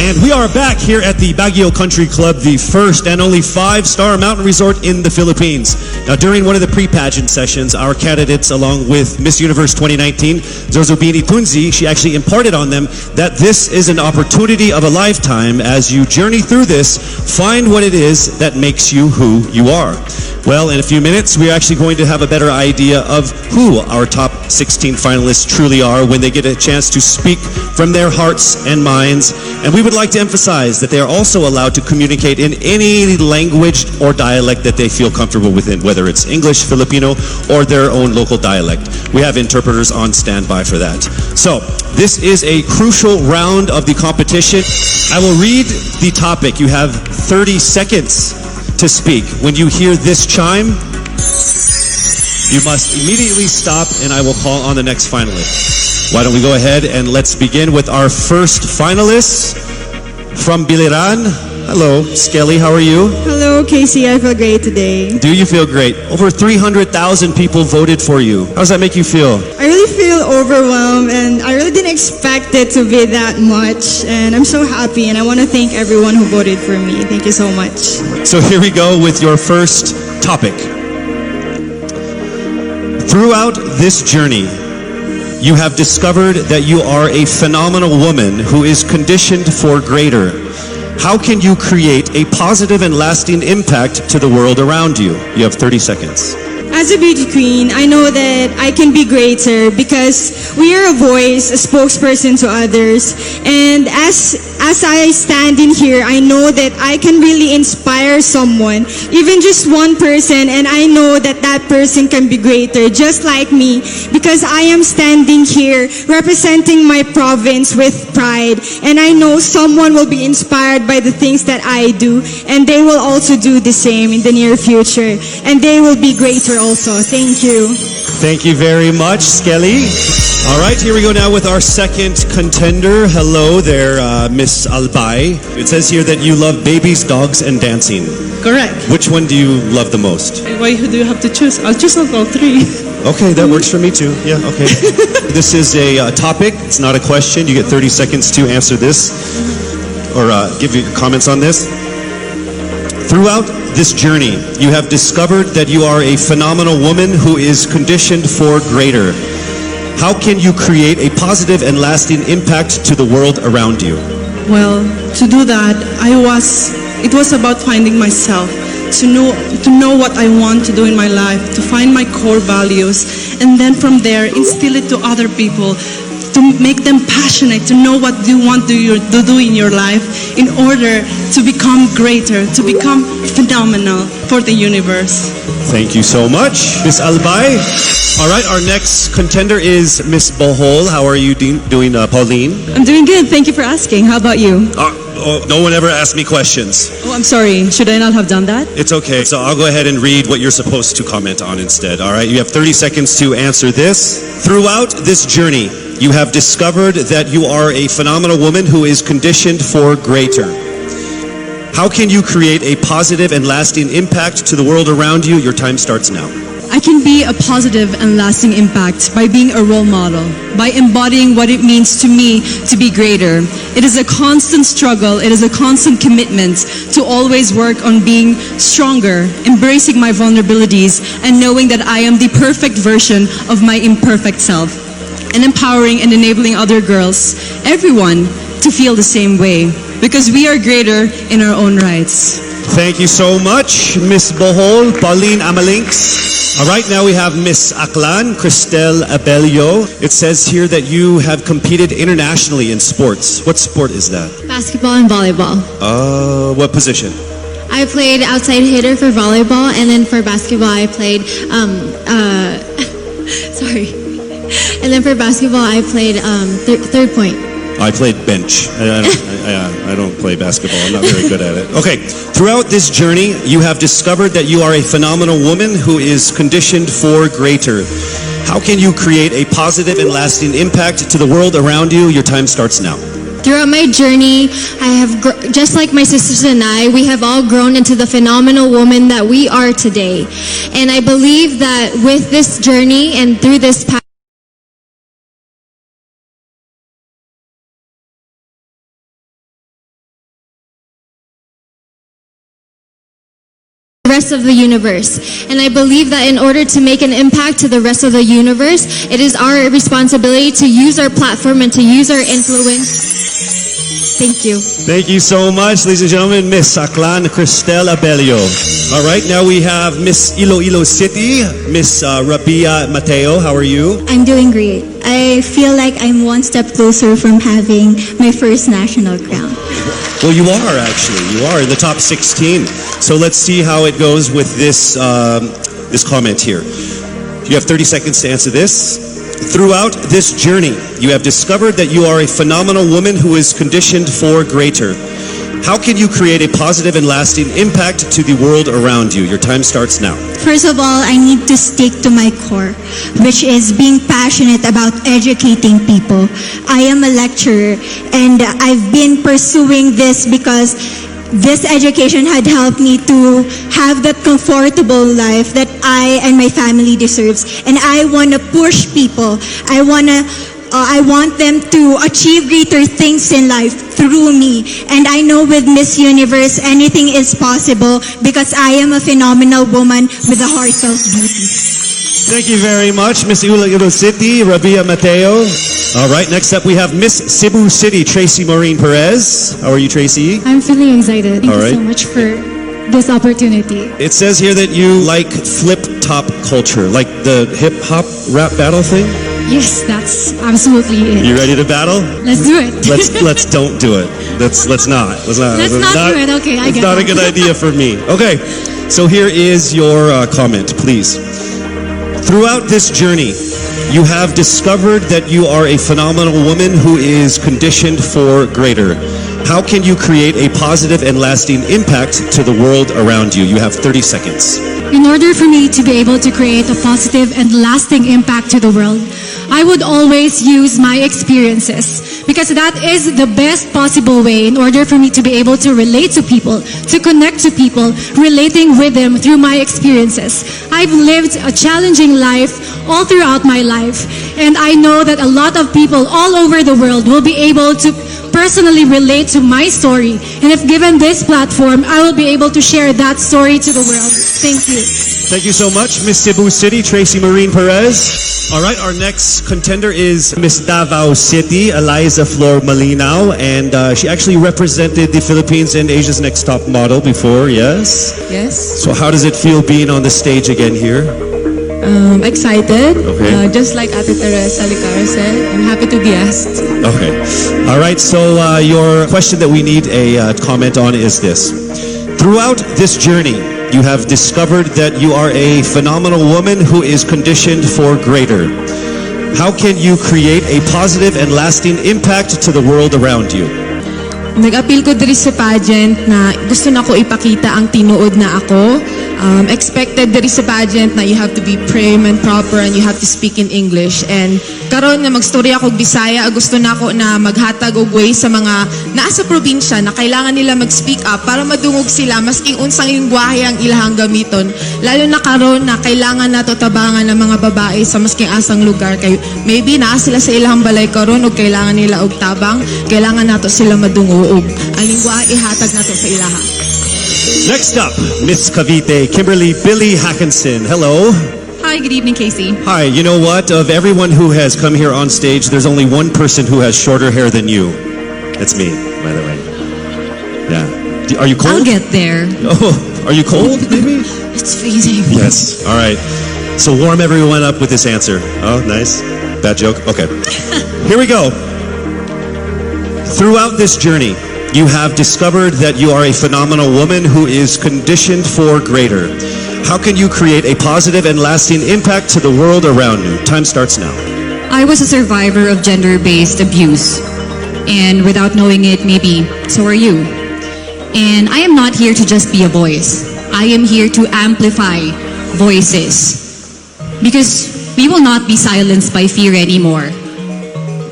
And we are back here at the Baguio Country Club, the first and only 5-star mountain resort in the Philippines. Now, during one of the pre-pageant sessions, our candidates, along with Miss Universe 2019, Zozobini Tunzi, she actually imparted on them that this is an opportunity of a lifetime. As you journey through this, find what it is that makes you who you are. Well, in a few minutes, we're actually going to have a better idea of who our top 16 finalists truly are when they get a chance to speak from their hearts and minds. And we would like to emphasize that they are also allowed to communicate in any language or dialect that they feel comfortable within, whether it's English, Filipino, or their own local dialect. We have interpreters on standby for that. So, this is a crucial round of the competition. I will read the topic. You have 30 seconds to speak. When you hear this chime, you must immediately stop and I will call on the next finalist. Why don't we go ahead and let's begin with our first finalist from Biliran. Hello, Skelly, how are you? Hello, Casey. I feel great today. Do you feel great? Over 300,000 people voted for you. How does that make you feel? I really feel overwhelmed and I really didn't expect it to be that much. And I'm so happy and I want to thank everyone who voted for me. Thank you so much. So here we go with your first topic. Throughout this journey, you have discovered that you are a phenomenal woman who is conditioned for greater. How can you create a positive and lasting impact to the world around you? You have 30 seconds. As a beauty queen, I know that I can be greater because we are a voice, a spokesperson to others. And as I stand in here, I know that I can really inspire someone, even just one person, and I know that that person can be greater, just like me, because I am standing here representing my province with pride. And I know someone will be inspired by the things that I do, and they will also do the same in the near future. And they will be greater also. Thank you. Thank you very much, Skelly. All right, here we go now with our second contender. Hello there, Miss Albay. It says here that you love babies, dogs, and dancing. Correct. Which one do you love the most? Why do you have to choose? I'll choose all three. Okay, that works for me too. Yeah, okay. This is a topic. It's not a question. You get 30 seconds to answer this or give your comments on this. Throughout this journey, you have discovered that you are a phenomenal woman who is conditioned for greater. How can you create a positive and lasting impact to the world around you? Well, to do that, it was about finding myself, to know what I want to do in my life, to find my core values, and then from there, instill it to other people, to make them passionate, to know what you want to do in your life in order to become greater, to become phenomenal for the universe. Thank you so much, Miss Albay. All right, our next contender is Miss Bohol. How are you doing, Pauline? I'm doing good. Thank you for asking. How about you? No one ever asked me questions. Oh, I'm sorry. Should I not have done that? It's okay. So I'll go ahead and read what you're supposed to comment on instead. All right, you have 30 seconds to answer this. Throughout this journey, you have discovered that you are a phenomenal woman who is conditioned for greater. How can you create a positive and lasting impact to the world around you? Your time starts now. I can be a positive and lasting impact by being a role model, by embodying what it means to me to be greater. It is a constant struggle, it is a constant commitment to always work on being stronger, embracing my vulnerabilities, and knowing that I am the perfect version of my imperfect self, and empowering and enabling other girls, everyone, to feel the same way, because we are greater in our own rights. Thank you so much, Miss Bohol, Pauline Amalinks. All right, now we have Miss Aklan, Cristel Abelio. It says here that you have competed internationally in sports. What sport is that? Basketball and volleyball. What position? I played outside hitter for volleyball, and then for basketball I played, sorry. And then for basketball I played third point. I played bench. I don't play basketball. I'm not very good at it. Okay. Throughout this journey, you have discovered that you are a phenomenal woman who is conditioned for greater. How can you create a positive and lasting impact to the world around you? Your time starts now. Throughout my journey, I have, just like my sisters and I, we have all grown into the phenomenal woman that we are today. And I believe that with this journey and through this path, the rest of the universe. And I believe that in order to make an impact to the rest of the universe, it is our responsibility to use our platform and to use our influence. Thank you. Thank you so much, ladies and gentlemen, Miss Aklan Cristel Abelio. All right, now we have Miss Iloilo City, Miss Rabia Mateo. How are you? I'm doing great. I feel like I'm one step closer from having my first national crown. Well, you are actually. You are in the top 16. So let's see how it goes with this this comment here. You have 30 seconds to answer this. Throughout this journey, you have discovered that you are a phenomenal woman who is conditioned for greater. How can you create a positive and lasting impact to the world around you? Your time starts now. First of all, I need to stick to my core, which is being passionate about educating people. I am a lecturer, and I've been pursuing this because this education had helped me to have that comfortable life that I and my family deserves. And I want to push people. I want them to achieve greater things in life through me. And I know with Miss Universe, anything is possible because I am a phenomenal woman with a heartfelt beauty. Thank you very much, Miss Iloilo City, Rabia Mateo. All right, next up we have Miss Cebu City, Tracy Maureen Perez. How are you, Tracy? I'm feeling excited. Thank All right. you so much for this opportunity. It says here that you like flip-top culture, like the hip-hop rap battle thing. Yes, that's absolutely it. You ready to battle? Let's do it. Let's don't do it. Let's not. Let's not do it. Okay, I It's get not a it. good idea for me. Okay, so here is your comment, please. Throughout this journey, you have discovered that you are a phenomenal woman who is conditioned for greater. How can you create a positive and lasting impact to the world around you? You have 30 seconds. In order for me to be able to create a positive and lasting impact to the world, I would always use my experiences because that is the best possible way in order for me to be able to relate to people, to connect to people, relating with them through my experiences. I've lived a challenging life all throughout my life, and I know that a lot of people all over the world will be able to personally relate to my story. And if given this platform, I will be able to share that story to the world. Thank you. Thank you so much, Miss Cebu City, Tracy Maureen Perez. All right, our next contender is Miss Davao City, Eliza Flor Malinaw, and she actually represented the Philippines in Asia's Next Top Model before, yes? Yes. So how does it feel being on the stage again here? Excited. Okay. Just like Ate Teresa Licar said, I'm happy to be asked. Okay. All right, so your question that we need a comment on is this. Throughout this journey, you have discovered that you are a phenomenal woman who is conditioned for greater. How can you create a positive and lasting impact to the world around you? Nag-appeal ko diri sa pageant na gusto na ko ipakita ang tinuod na ako. Expected diri sa pageant na you have to be prim and proper and you have to speak in English. And karon nga magstorya ako og Bisaya, gusto na ko na maghatag og way sa mga nasa probinsya na kailangan nila mag-speak up para madungog sila masking unsang lingwahe ang ilahang gamiton. Lalo na karon na kailangan nato tabangan ng mga babae sa masking asang lugar kay maybe naa sila sa ilahang balay karon og kailangan nila og tabang, kailangan nato sila madungog. Ang lingwahe ihatag nato sa ilaha. Next up, Miss Cavite, Kimberly Billy Hackinson. Hello. Hi, good evening, Casey. Hi, you know what? Of everyone who has come here on stage, there's only one person who has shorter hair than you. That's me, by the way. Yeah. Are you cold? I'll get there. Oh, are you cold, maybe? It's freezing. Yes. All right. So warm everyone up with this answer. Oh, nice. Bad joke? Okay. Here we go. Throughout this journey, you have discovered that you are a phenomenal woman who is conditioned for greater. How can you create a positive and lasting impact to the world around you? Time starts now. I was a survivor of gender-based abuse. And without knowing it, maybe so are you. And I am not here to just be a voice. I am here to amplify voices. Because we will not be silenced by fear anymore.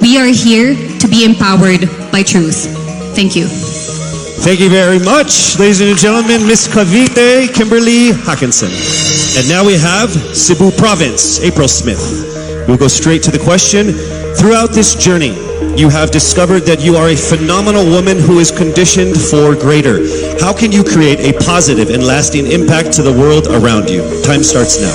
We are here to be empowered by truth. Thank you. Thank you very much, ladies and gentlemen, Miss Cavite, Kimberly Hackinson. And now we have Cebu Province, April Smith. We'll go straight to the question. Throughout this journey, you have discovered that you are a phenomenal woman who is conditioned for greater. How can you create a positive and lasting impact to the world around you? Time starts now.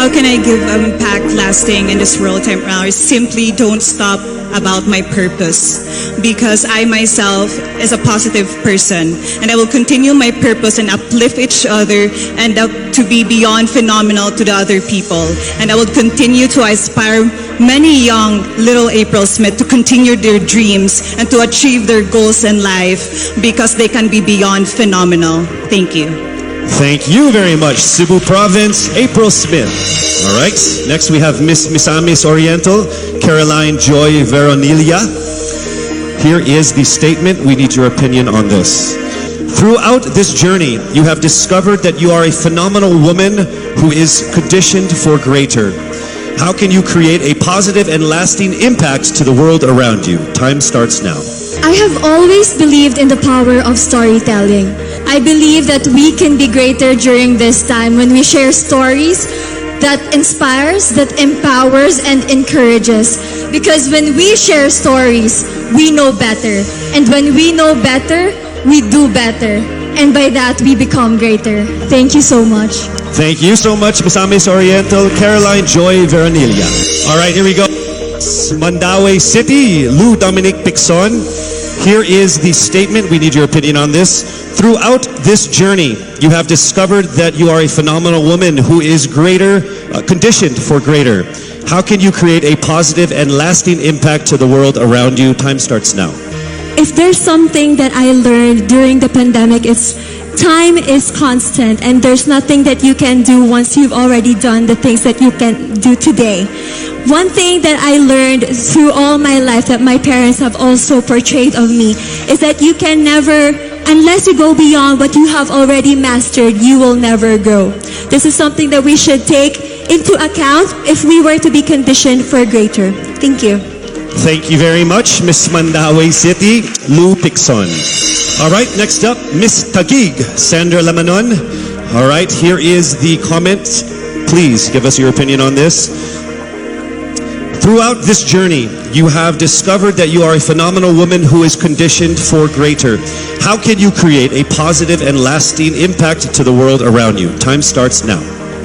How can I give impact lasting in this world time around? Simply don't stop about my purpose, because I myself is a positive person, and I will continue my purpose and uplift each other and to be beyond phenomenal to the other people. And I will continue to inspire many young little April Smith to continue their dreams and to achieve their goals in life, because they can be beyond phenomenal. Thank you. Thank you very much, Cebu Province, April Smith. All right, next we have Miss Misamis Oriental, Caroline Joy Veronilia. Here is the statement. We need your opinion on this. Throughout this journey, you have discovered that you are a phenomenal woman who is conditioned for greater. How can you create a positive and lasting impact to the world around you? Time starts now. I have always believed in the power of storytelling. I believe that we can be greater during this time when we share stories that inspires, that empowers, and encourages. Because when we share stories, we know better. And when we know better, we do better. And by that, we become greater. Thank you so much. Thank you so much, Misamis Oriental, Caroline Joy Veronilia. All right, here we go. Mandaue City, Lou Dominic Picson. Here is the statement. We need your opinion on this. Throughout this journey, you have discovered that you are a phenomenal woman who is greater, conditioned for greater. How can you create a positive and lasting impact to the world around you? Time starts now. If there's something that I learned during the pandemic, it's time is constant, and there's nothing that you can do once you've already done the things that you can do today. One thing that I learned through all my life that my parents have also portrayed of me is that you can never, unless you go beyond what you have already mastered, you will never grow. This is something that we should take into account if we were to be conditioned for greater. Thank you. Thank you very much, Miss Mandaue City, Lou Picson. All right, next up, Miss Taguig, Sandra Lamanon. All right, here is the comment. Please give us your opinion on this. Throughout this journey, you have discovered that you are a phenomenal woman who is conditioned for greater. How can you create a positive and lasting impact to the world around you? Time starts now.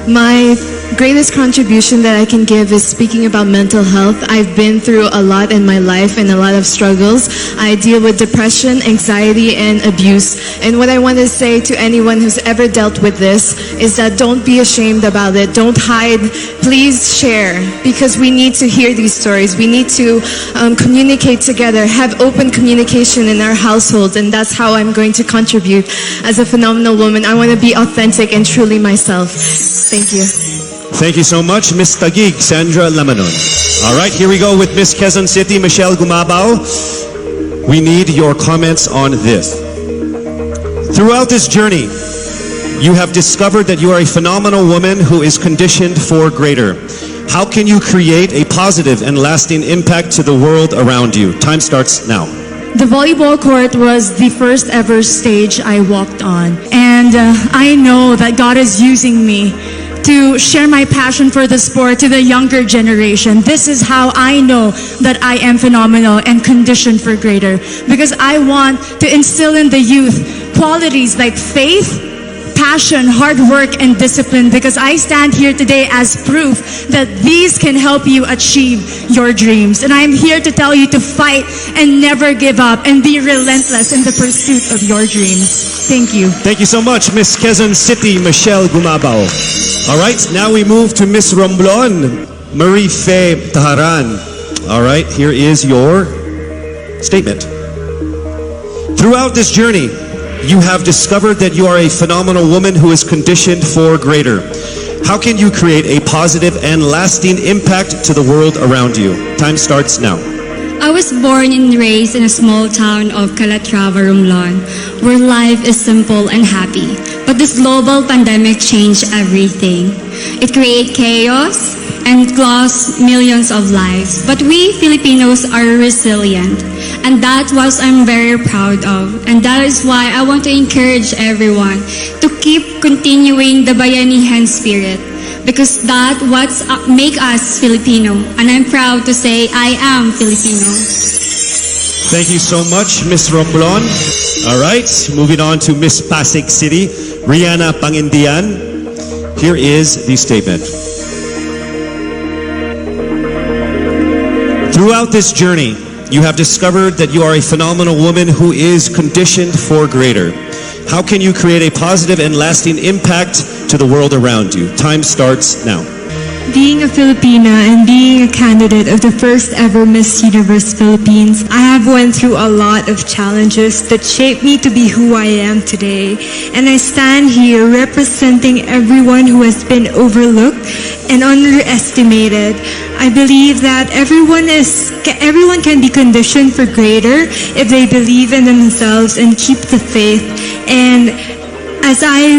My greatest contribution that I can give is speaking about mental health. I've been through a lot in my life and a lot of struggles. I deal with depression, anxiety, and abuse. And what I want to say to anyone who's ever dealt with this is that don't be ashamed about it. Don't hide. Please share, because we need to hear these stories. We need to communicate together, have open communication in our household, and that's how I'm going to contribute as a phenomenal woman. I want to be authentic and truly myself. Thank you. Thank you so much, Miss Taguig, Sandra Lamanon. All right, here we go with Miss Quezon City, Michelle Gumabao. We need your comments on this. Throughout this journey, you have discovered that you are a phenomenal woman who is conditioned for greater. How can you create a positive and lasting impact to the world around you? Time starts now. The volleyball court was the first ever stage I walked on. And I know that God is using me to share my passion for the sport to the younger generation. This is how I know that I am phenomenal and conditioned for greater. Because I want to instill in the youth qualities like faith, passion, hard work, and discipline, because I stand here today as proof that these can help you achieve your dreams. And I'm here to tell you to fight and never give up and be relentless in the pursuit of your dreams. Thank you. Thank you so much, Miss Quezon City, Michelle Gumabao. All right, now we move to Miss Romblon, Marie Faye Taharan. All right, here is your statement. Throughout this journey, you have discovered that you are a phenomenal woman who is conditioned for greater. How can you create a positive and lasting impact to the world around you? Time starts now. I was born and raised in a small town of Calatrava, Romblon, where life is simple and happy. But this global pandemic changed everything. It created chaos and lost millions of lives. But we Filipinos are resilient, and that's what I'm very proud of. And that is why I want to encourage everyone to keep continuing the Bayanihan spirit, because that's what make us Filipino. And I'm proud to say I am Filipino. Thank you so much, Miss Romblon. All right, moving on to Miss Pasig City, Rihanna Pangindian. Here is the statement. Throughout this journey, you have discovered that you are a phenomenal woman who is conditioned for greater. How can you create a positive and lasting impact to the world around you? Time starts now. Being a Filipina and being a candidate of the first ever Miss Universe Philippines, I have went through a lot of challenges that shaped me to be who I am today. And I stand here representing everyone who has been overlooked and underestimated. I believe that everyone can be conditioned for greater if they believe in themselves and keep the faith. And as I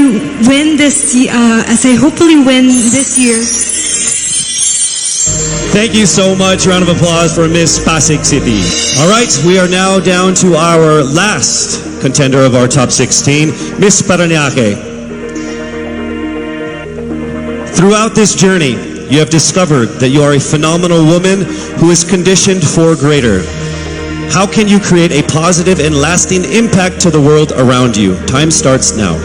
hopefully win this year. Thank you so much. Round of applause for Miss Pasig City. All right, we are now down to our last contender of our top 16, Miss Parañaque. Throughout this journey, you have discovered that you are a phenomenal woman who is conditioned for greater. How can you create a positive and lasting impact to the world around you? Time starts now.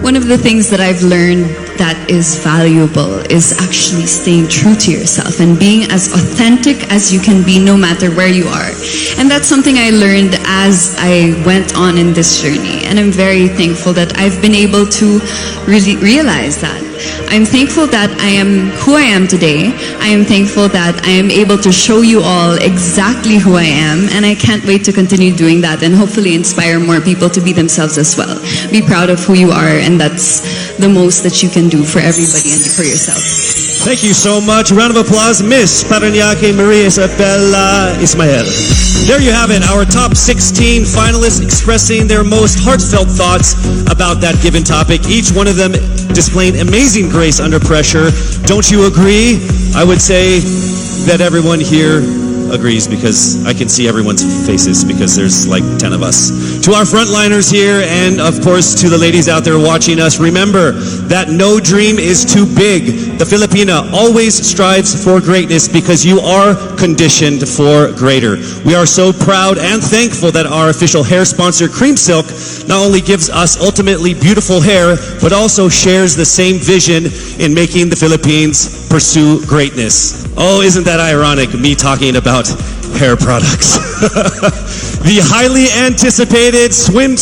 One of the things that I've learned that is valuable is actually staying true to yourself and being as authentic as you can be no matter where you are. And that's something I learned as I went on in this journey. And I'm very thankful that I've been able to really realize that. I'm thankful that I am who I am today. I am thankful that I am able to show you all exactly who I am, and I can't wait to continue doing that and hopefully inspire more people to be themselves as well. Be proud of who you are, and that's the most that you can do for everybody and for yourself. Thank you so much. Round of applause, Miss Parañaque Maria Isabella Ismael. There you have it, our top 16 finalists expressing their most heartfelt thoughts about that given topic. Each one of them displaying amazing grace under pressure. Don't you agree? I would say that everyone here agrees because I can see everyone's faces because there's like 10 of us. To our frontliners here and of course to the ladies out there watching us, remember that no dream is too big. The Filipina always strives for greatness because you are conditioned for greater. We are so proud and thankful that our official hair sponsor Cream Silk not only gives us ultimately beautiful hair but also shares the same vision in making the Philippines pursue greatness. Oh, isn't that ironic, me talking about hair products? The highly anticipated swim